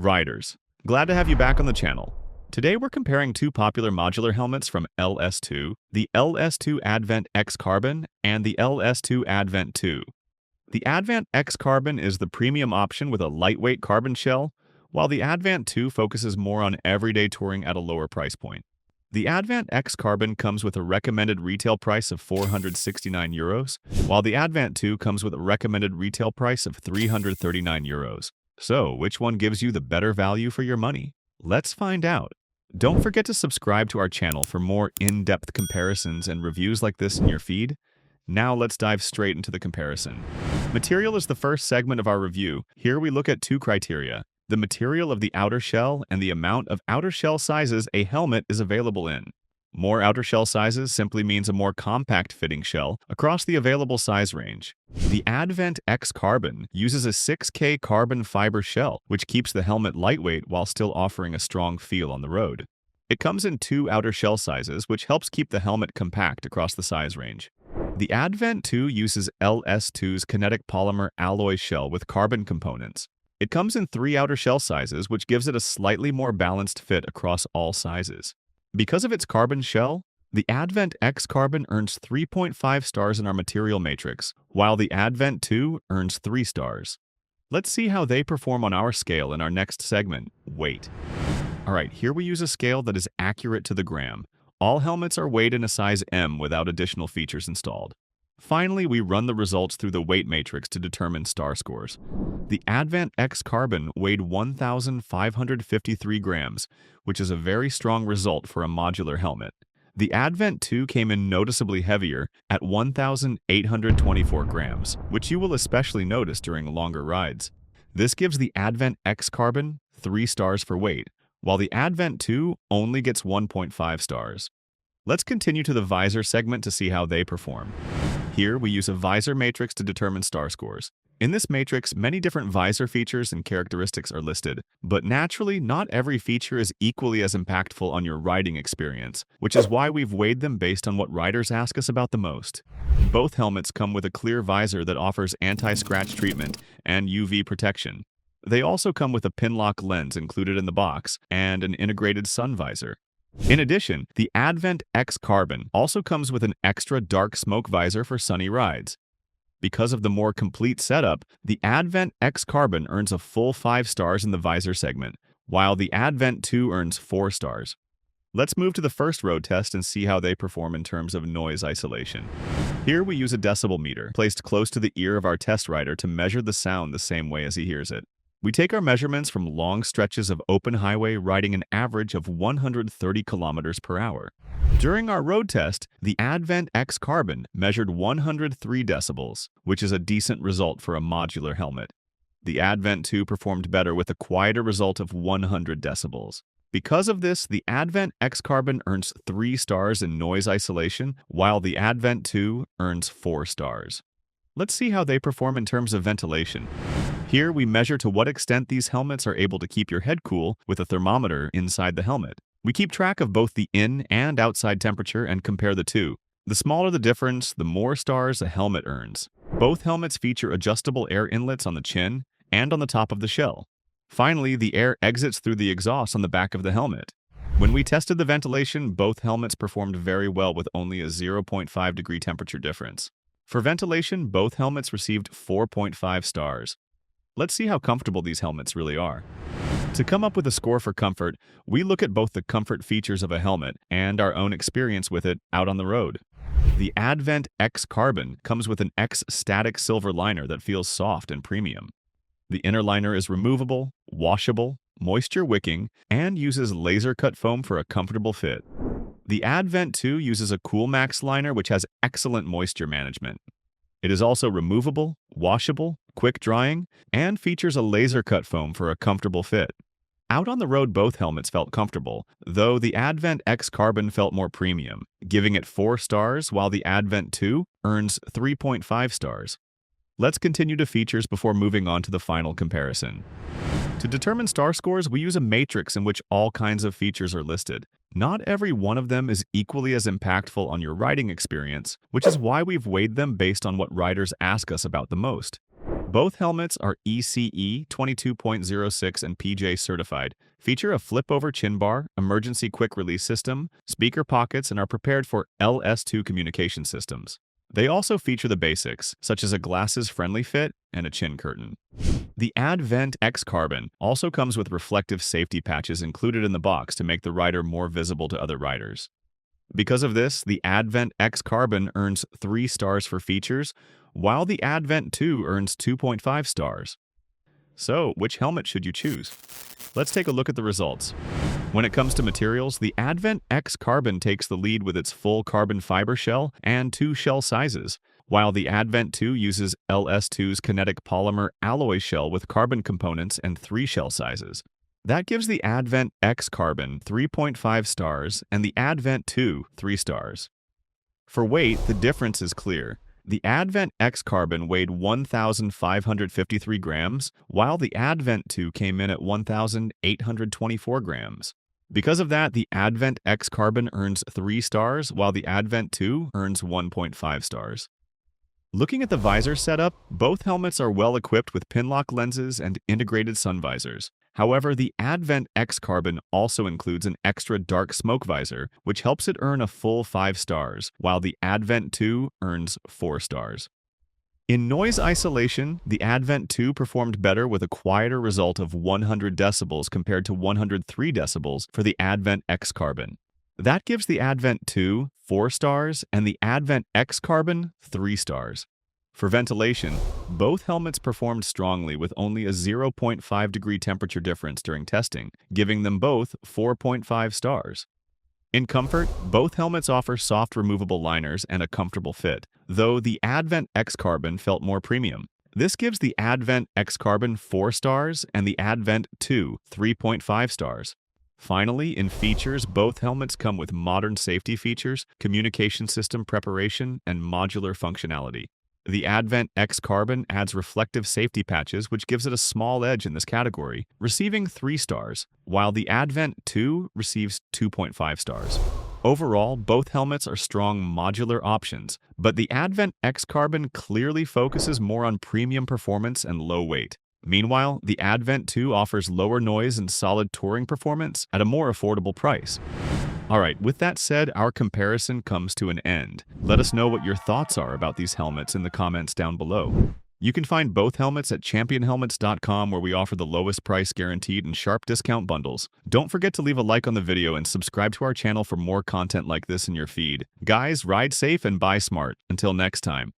Riders, glad to have you back on the channel. Today we're comparing two popular modular helmets from LS2, the LS2 Advant X Carbon and the LS2 Advant 2. The Advant X Carbon is the premium option with a lightweight carbon shell, while the Advant 2 focuses more on everyday touring at a lower price point. The Advant X Carbon comes with a recommended retail price of €469, while the Advant 2 comes with a recommended retail price of €339. So, which one gives you the better value for your money? Let's find out. Don't forget to subscribe to our channel for more in-depth comparisons and reviews like this in your feed. Now let's dive straight into the comparison. Material is the first segment of our review. Here we look at two criteria: the material of the outer shell and the amount of outer shell sizes a helmet is available in. More outer shell sizes simply means a more compact fitting shell across the available size range. The Advant X Carbon uses a 6K carbon fiber shell, which keeps the helmet lightweight while still offering a strong feel on the road. It comes in two outer shell sizes, which helps keep the helmet compact across the size range. The Advant 2 uses LS2's kinetic polymer alloy shell with carbon components. It comes in three outer shell sizes, which gives it a slightly more balanced fit across all sizes. Because of its carbon shell, the Advant X Carbon earns 3.5 stars in our material matrix, while the Advant 2 earns 3 stars. Let's see how they perform on our scale in our next segment, weight. Alright, here we use a scale that is accurate to the gram. All helmets are weighed in a size M without additional features installed. Finally, we run the results through the weight matrix to determine star scores. The Advant X Carbon weighed 1,553 grams, which is a very strong result for a modular helmet. The Advant 2 came in noticeably heavier at 1,824 grams, which you will especially notice during longer rides. This gives the Advant X Carbon 3 stars for weight, while the Advant 2 only gets 1.5 stars. Let's continue to the Visor segment to see how they perform. Here, we use a Visor matrix to determine star scores. In this matrix, many different Visor features and characteristics are listed, but naturally, not every feature is equally as impactful on your riding experience, which is why we've weighed them based on what riders ask us about the most. Both helmets come with a clear visor that offers anti-scratch treatment and UV protection. They also come with a pin-lock lens included in the box and an integrated sun visor. In addition, the Advant X Carbon also comes with an extra dark smoke visor for sunny rides. Because of the more complete setup, the Advant X Carbon earns a full 5 stars in the visor segment, while the Advant 2 earns 4 stars. Let's move to the first road test and see how they perform in terms of noise isolation. Here we use a decibel meter placed close to the ear of our test rider to measure the sound the same way as he hears it. We take our measurements from long stretches of open highway riding an average of 130 kilometers per hour. During our road test, the Advant X Carbon measured 103 decibels, which is a decent result for a modular helmet. The Advant 2 performed better with a quieter result of 100 decibels. Because of this, the Advant X Carbon earns 3 stars in noise isolation, while the Advant 2 earns 4 stars. Let's see how they perform in terms of ventilation. Here, we measure to what extent these helmets are able to keep your head cool with a thermometer inside the helmet. We keep track of both the in and outside temperature and compare the two. The smaller the difference, the more stars a helmet earns. Both helmets feature adjustable air inlets on the chin and on the top of the shell. Finally, the air exits through the exhaust on the back of the helmet. When we tested the ventilation, both helmets performed very well with only a 0.5 degree temperature difference. For ventilation, both helmets received 4.5 stars. Let's see how comfortable these helmets really are. To come up with a score for comfort, we look at both the comfort features of a helmet and our own experience with it out on the road. The Advant X Carbon comes with an X static silver liner that feels soft and premium. The inner liner is removable, washable, moisture wicking, and uses laser cut foam for a comfortable fit. The Advant 2 uses a Coolmax liner which has excellent moisture management. It is also removable, washable, quick drying, and features a laser cut foam for a comfortable fit. Out on the road, both helmets felt comfortable, though the Advant X Carbon felt more premium, giving it 4 stars while the Advant 2 earns 3.5 stars. Let's continue to features before moving on to the final comparison. To determine star scores, we use a matrix in which all kinds of features are listed. Not every one of them is equally as impactful on your riding experience, which is why we've weighed them based on what riders ask us about the most. Both helmets are ECE 22.06 and PJ certified, feature a flip-over chin bar, emergency quick-release system, speaker pockets, and are prepared for LS2 communication systems. They also feature the basics, such as a glasses-friendly fit and a chin curtain. The Advant X Carbon also comes with reflective safety patches included in the box to make the rider more visible to other riders. Because of this, the Advant X Carbon earns 3 stars for features, while the Advant 2 earns 2.5 stars. So, which helmet should you choose? Let's take a look at the results. When it comes to materials, the Advant X Carbon takes the lead with its full carbon fiber shell and 2 shell sizes, while the Advant 2 uses LS2's kinetic polymer alloy shell with carbon components and 3 shell sizes. That gives the Advant X Carbon 3.5 stars and the Advant 2 3 stars. For weight, the difference is clear. The Advant X Carbon weighed 1,553 grams, while the Advant 2 came in at 1,824 grams. Because of that, the Advant X Carbon earns 3 stars, while the Advant 2 earns 1.5 stars. Looking at the visor setup, both helmets are well equipped with pinlock lenses and integrated sun visors. However, the Advant X Carbon also includes an extra dark smoke visor, which helps it earn a full 5 stars, while the Advant 2 earns 4 stars. In noise isolation, the Advant 2 performed better with a quieter result of 100 decibels compared to 103 decibels for the Advant X Carbon. That gives the Advant 2 4 stars and the Advant X Carbon 3 stars. For ventilation, both helmets performed strongly with only a 0.5 degree temperature difference during testing, giving them both 4.5 stars. In comfort, both helmets offer soft removable liners and a comfortable fit, though the Advant X Carbon felt more premium. This gives the Advant X Carbon 4 stars and the Advant 2 3.5 stars. Finally, in features, both helmets come with modern safety features, communication system preparation, and modular functionality. The Advant X Carbon adds reflective safety patches, which gives it a small edge in this category, receiving 3 stars, while the Advant 2 receives 2.5 stars. Overall, both helmets are strong modular options, but the Advant X Carbon clearly focuses more on premium performance and low weight. Meanwhile, the Advant 2 offers lower noise and solid touring performance at a more affordable price. Alright, with that said, our comparison comes to an end. Let us know what your thoughts are about these helmets in the comments down below. You can find both helmets at championhelmets.com, where we offer the lowest price guaranteed and sharp discount bundles. Don't forget to leave a like on the video and subscribe to our channel for more content like this in your feed. Guys, ride safe and buy smart. Until next time.